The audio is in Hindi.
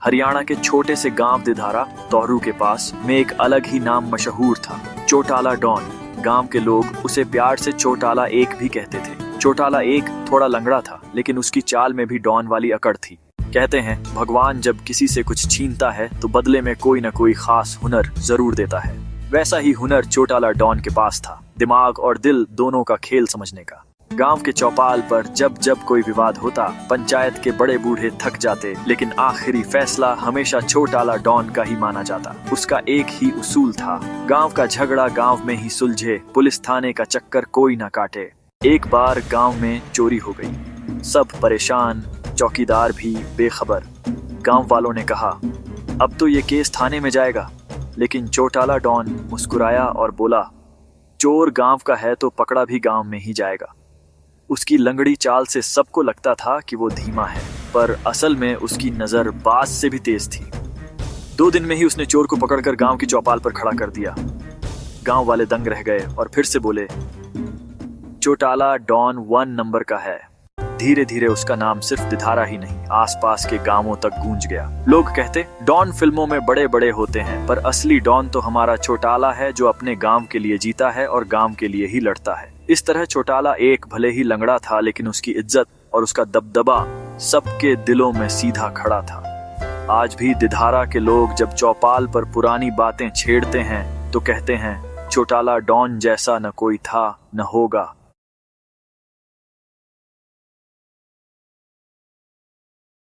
हरियाणा के छोटे से गांव दिधारा तौरू के पास में एक अलग ही नाम मशहूर था, चौटाला डॉन। गांव के लोग उसे प्यार से चौटाला एक भी कहते थे। चौटाला एक थोड़ा लंगड़ा था, लेकिन उसकी चाल में भी डॉन वाली अकड़ थी। कहते हैं भगवान जब किसी से कुछ छीनता है तो बदले में कोई न कोई खास हुनर जरूर देता है। वैसा ही हुनर चौटाला डॉन के पास था, दिमाग और दिल दोनों का खेल समझने का। गांव के चौपाल पर जब जब कोई विवाद होता, पंचायत के बड़े बूढ़े थक जाते, लेकिन आखिरी फैसला हमेशा चौटाला डॉन का ही माना जाता। उसका एक ही उसूल था, गांव का झगड़ा गांव में ही सुलझे, पुलिस थाने का चक्कर कोई ना काटे। एक बार गांव में चोरी हो गई, सब परेशान, चौकीदार भी बेखबर। गांव वालों ने कहा अब तो ये केस थाने में जाएगा, लेकिन चौटाला डॉन मुस्कुराया और बोला चोर गांव का है तो पकड़ा भी गांव में ही जाएगा। उसकी लंगड़ी चाल से सबको लगता था कि वो धीमा है, पर असल में उसकी नजर बाज से भी तेज थी। 2 दिन में ही उसने चोर को पकड़कर गांव की चौपाल पर खड़ा कर दिया। गांव वाले दंग रह गए और फिर से बोले चौटाला डॉन 1 नंबर का है। धीरे धीरे उसका नाम सिर्फ दिधारा ही नहीं, आसपास के गांवों तक गूंज गया। लोग कहते डॉन फिल्मों में बड़े बड़े होते हैं, पर असली डॉन तो हमारा चौटाला है, जो अपने गांव के लिए जीता है और गांव के लिए ही लड़ता है। इस तरह चौटाला एक भले ही लंगड़ा था, लेकिन उसकी इज्जत और उसका दबदबा सबके दिलों में सीधा खड़ा था। आज भी दिधारा के लोग जब चौपाल पर पुरानी बातें छेड़ते हैं तो कहते हैं चौटाला डॉन जैसा न कोई था न होगा।